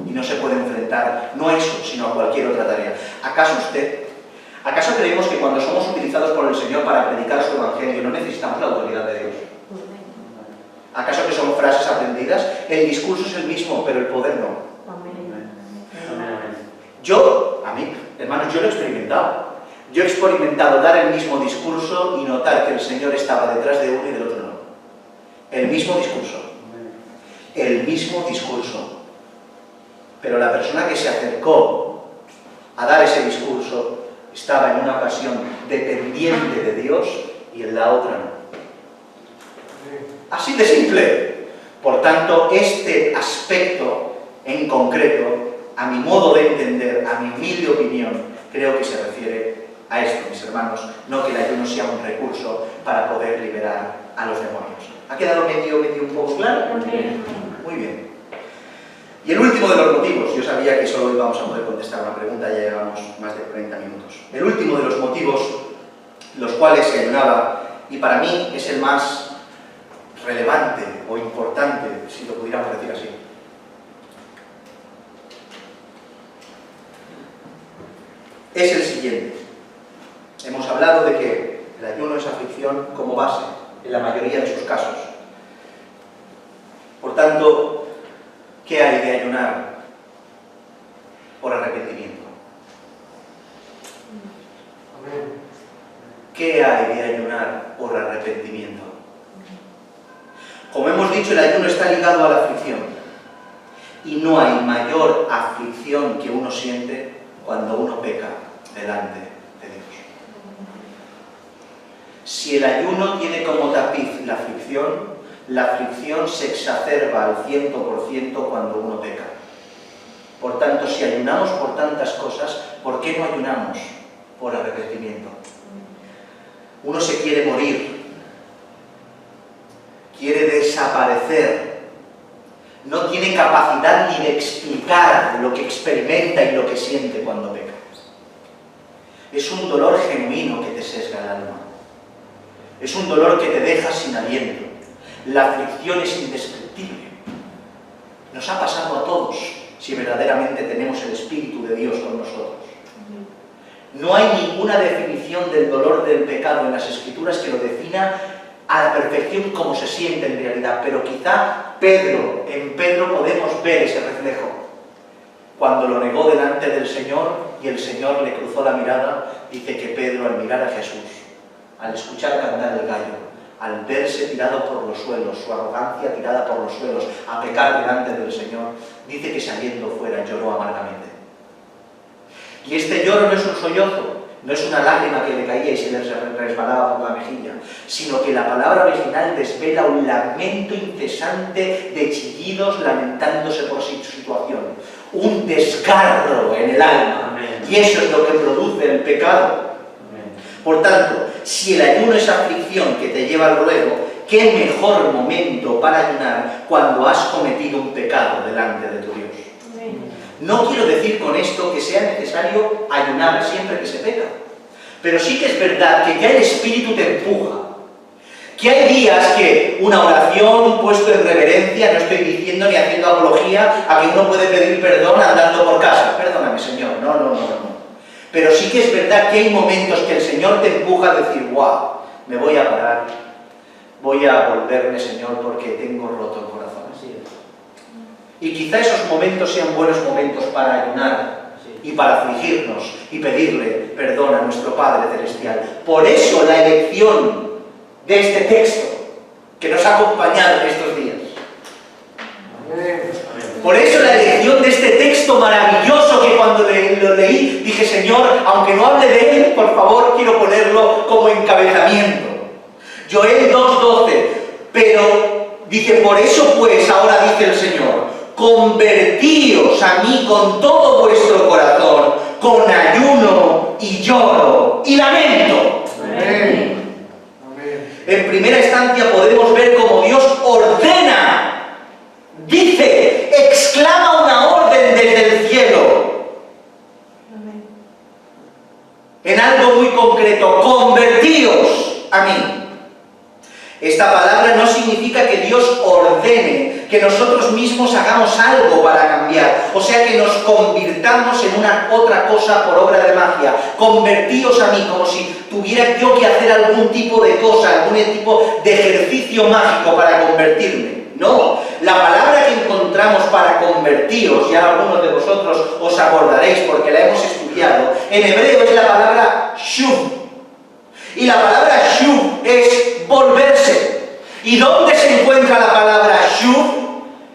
y no se puede enfrentar, no a eso, sino a cualquier otra tarea. ¿Acaso creemos que cuando somos utilizados por el Señor para predicar su Evangelio no necesitamos la autoridad de Dios? ¿Acaso que son frases aprendidas? El discurso es el mismo, pero el poder no. Hermanos, yo lo he experimentado. Yo he experimentado dar el mismo discurso y notar que el Señor estaba detrás de uno y del otro no. El mismo discurso. El mismo discurso. Pero la persona que se acercó a dar ese discurso estaba en una ocasión dependiente de Dios y en la otra no. Así de simple. Por tanto, este aspecto en concreto, a mi modo de entender, a mi humilde opinión, creo que se refiere a esto, mis hermanos, no que el ayuno sea un recurso para poder liberar a los demonios. ¿Ha quedado medio un poco claro? Muy bien. Y el último de los motivos, yo sabía que solo íbamos a poder contestar una pregunta, ya llevamos más de 40 minutos. El último de los motivos, los cuales se ayunaba, y para mí es el más relevante o importante, si lo pudiéramos decir así. Es el siguiente. Hemos hablado de que el ayuno es aflicción como base, en la mayoría de sus casos. Por tanto, ¿qué hay de ayunar? Por arrepentimiento. ¿Qué hay de ayunar por arrepentimiento? Como hemos dicho, el ayuno está ligado a la aflicción. Y no hay mayor aflicción que uno siente cuando uno peca delante de Dios. Si el ayuno tiene como tapiz la aflicción se exacerba al 100% cuando uno peca. Por tanto, si ayunamos por tantas cosas, ¿por qué no ayunamos por arrepentimiento? Uno se quiere morir, quiere desaparecer, no tiene capacidad ni de explicar lo que experimenta y lo que siente cuando peca. Es un dolor genuino que te sesga el alma. Es un dolor que te deja sin aliento. La aflicción es indescriptible. Nos ha pasado a todos si verdaderamente tenemos el Espíritu de Dios con nosotros. No hay ninguna definición del dolor del pecado en las Escrituras que lo defina a la perfección como se siente en realidad, pero quizá en Pedro podemos ver ese reflejo. Cuando lo negó delante del Señor y el Señor le cruzó la mirada, dice que Pedro, al mirar a Jesús, al escuchar cantar el gallo, al verse tirado por los suelos, su arrogancia tirada por los suelos, a pecar delante del Señor, dice que saliendo fuera lloró amargamente. Y este lloro no es un sollozo, no es una lágrima que le caía y se le resbalaba por la mejilla, sino que la palabra original desvela un lamento incesante de chillidos lamentándose por su situación, un desgarro en el alma. Amén. Y eso es lo que produce el pecado. Amén. Por tanto, si el ayuno es aflicción que te lleva al ruego, ¿qué mejor momento para ayunar cuando has cometido un pecado delante de tu Dios? No quiero decir con esto que sea necesario ayunar siempre que se peca, pero sí que es verdad que ya el Espíritu te empuja, que hay días que una oración puesto en reverencia, no estoy diciendo ni haciendo apología a que uno puede pedir perdón andando por casa, perdóname Señor, no, pero sí que es verdad que hay momentos que el Señor te empuja a decir, wow, me voy a parar, voy a volverme, Señor, porque tengo roto el corazón. Y quizá esos momentos sean buenos momentos para ayunar y para afligirnos y pedirle perdón a nuestro Padre Celestial. Por eso la elección de este texto que nos ha acompañado en estos días. Por eso la elección de este texto maravilloso que cuando lo leí dije, Señor, aunque no hable de él, por favor, quiero ponerlo como encabezamiento. Joel 2:12, pero dice, por eso pues, ahora dice el Señor, convertíos a mí con todo vuestro corazón, con ayuno y lloro y lamento. Amén. En primera instancia podemos ver cómo Dios ordena, dice, exclama una orden desde el cielo. Amén. En algo muy concreto, convertíos a mí. Esta palabra no significa que Dios ordene, que nosotros mismos hagamos algo para cambiar, o sea que nos convirtamos en una otra cosa por obra de magia. Convertíos a mí, como si tuviera yo que hacer algún tipo de cosa, algún tipo de ejercicio mágico para convertirme. No, la palabra que encontramos para convertíos, ya algunos de vosotros os acordaréis porque la hemos estudiado, en hebreo es la palabra shuv. Y la palabra shuv es volverse. ¿Y dónde se encuentra la palabra shuv?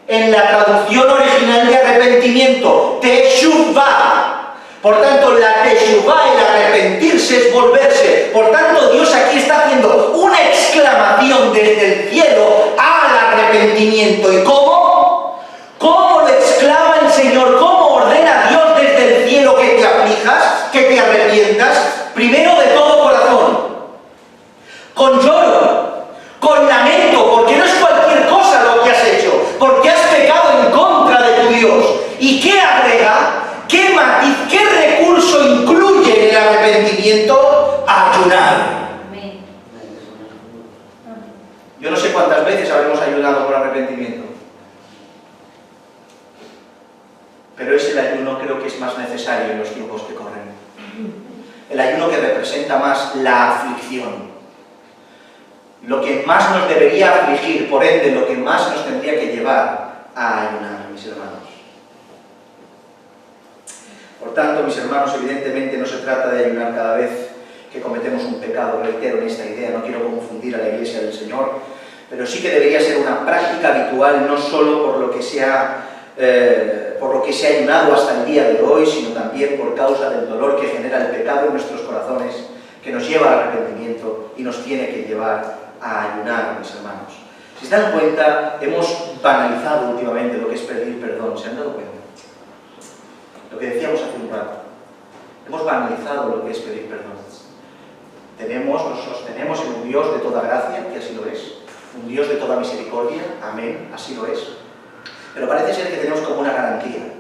En la traducción original de arrepentimiento, teshuvah. Por tanto, la teshuvah, el arrepentirse, es volverse. Por tanto, Dios aquí está haciendo una exclamación desde el cielo al arrepentimiento. ¿Y cómo? ¿Cómo lo exclama el Señor? ¿Cómo ordena Dios desde el cielo que te aflijas, que te arrepientas? Primero de todo corazón, con lloro, con lamento, porque no es cualquier cosa lo que has hecho, porque has pecado en contra de tu Dios. ¿Y qué agrega? ¿Qué matiz, qué recurso incluye en el arrepentimiento? Ayunar. Yo no sé cuántas veces habremos ayunado por arrepentimiento, pero es el ayuno creo que es más necesario en los tiempos que corren. El ayuno que representa más la aflicción. Lo que más nos debería afligir, por ende, lo que más nos tendría que llevar a ayunar, mis hermanos. Por tanto, mis hermanos, evidentemente no se trata de ayunar cada vez que cometemos un pecado, reitero en esta idea, no quiero confundir a la Iglesia del Señor, pero sí que debería ser una práctica habitual, no solo por lo que se ha ayunado hasta el día de hoy, sino también por causa del dolor que genera el pecado en nuestros corazones, que nos lleva al arrepentimiento y nos tiene que llevar a ayunar, mis hermanos. Si se dan cuenta, hemos banalizado últimamente lo que es pedir perdón. ¿Se han dado cuenta? Lo que decíamos hace un rato. Hemos banalizado lo que es pedir perdón. Nos sostenemos en un Dios de toda gracia, que así lo es, un Dios de toda misericordia, amén, así lo es. Pero parece ser que tenemos como una garantía,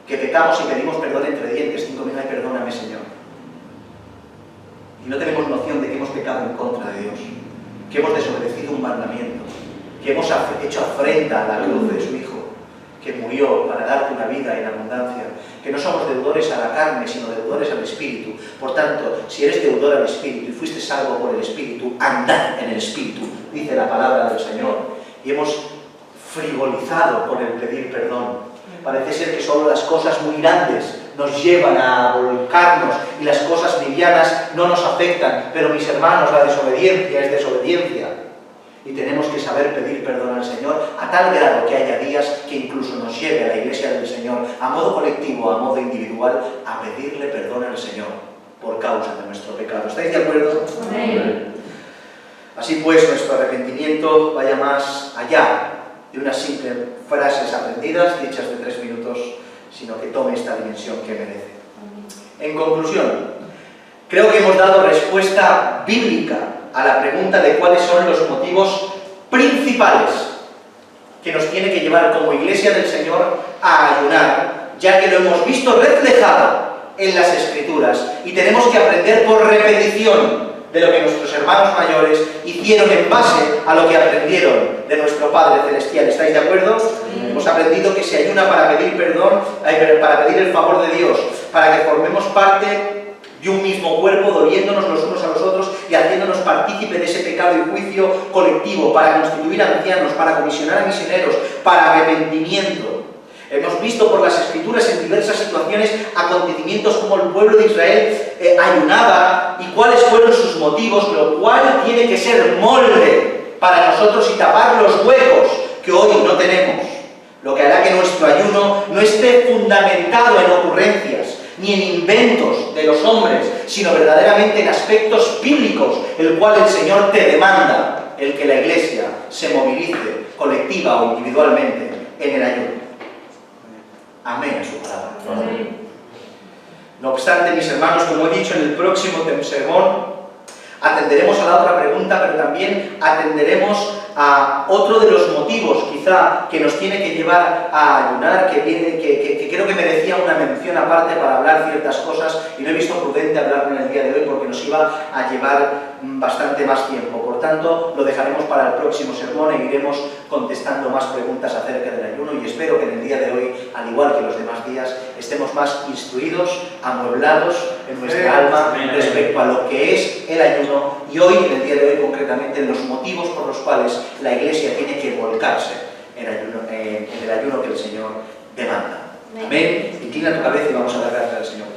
que pecamos y pedimos perdón entre dientes, 5.000, ay, perdóname, Señor. Y no tenemos noción de que hemos pecado en contra de Dios, que hemos desobedecido un mandamiento, que hemos hecho afrenta a la cruz de su Hijo, que murió para darte una vida en abundancia, que no somos deudores a la carne, sino deudores al Espíritu. Por tanto, si eres deudor al Espíritu y fuiste salvo por el Espíritu, andad en el Espíritu, dice la palabra del Señor. Y hemos frivolizado por el pedir perdón. Parece ser que solo las cosas muy grandes nos llevan a volcarnos y las cosas livianas no nos afectan. Pero mis hermanos, la desobediencia es desobediencia. Y tenemos que saber pedir perdón al Señor a tal grado que haya días que incluso nos lleve a la Iglesia del Señor, a modo colectivo, a modo individual, a pedirle perdón al Señor por causa de nuestro pecado. ¿Estáis de acuerdo? Amén. Así pues, nuestro arrepentimiento vaya más allá de unas simples frases aprendidas, dichas de 3 minutos, sino que tome esta dimensión que merece. En conclusión, creo que hemos dado respuesta bíblica a la pregunta de cuáles son los motivos principales que nos tiene que llevar como Iglesia del Señor a ayunar, ya que lo hemos visto reflejado en las Escrituras y tenemos que aprender por repetición de lo que nuestros hermanos mayores hicieron en base a lo que aprendieron de nuestro Padre Celestial. ¿Estáis de acuerdo? Sí. Hemos aprendido que se ayuna para pedir perdón, para pedir el favor de Dios, para que formemos parte de un mismo cuerpo, doliéndonos los unos a los otros y haciéndonos partícipe de ese pecado y juicio colectivo, para constituir ancianos, para comisionar a misioneros, para arrepentimiento. Hemos visto por las Escrituras en diversas situaciones acontecimientos como el pueblo de Israel ayunaba y cuáles fueron sus motivos, lo cual tiene que ser molde para nosotros y tapar los huecos que hoy no tenemos, lo que hará que nuestro ayuno no esté fundamentado en ocurrencias ni en inventos de los hombres, sino verdaderamente en aspectos bíblicos, el cual el Señor te demanda, el que la Iglesia se movilice colectiva o individualmente en el ayuno. Amén a su palabra. Amén. No obstante, mis hermanos, como he dicho, en el próximo sermón atenderemos a la otra pregunta, pero también atenderemos a otro de los motivos, quizá, que nos tiene que llevar a ayunar, que creo que merecía una mención aparte para hablar ciertas cosas, y no he visto prudente hablarlo en el día de hoy porque nos iba a llevar bastante más tiempo. Por tanto, lo dejaremos para el próximo sermón e iremos contestando más preguntas acerca del ayuno, y espero que en el día de hoy, al igual que los demás días, estemos más instruidos, amueblados en nuestra alma respecto a lo que es el ayuno, y hoy, en el día de hoy concretamente, en los motivos por los cuales la Iglesia tiene que volcarse en el ayuno que el Señor demanda. Amén. Inclina tu cabeza y vamos a dar gracias al Señor.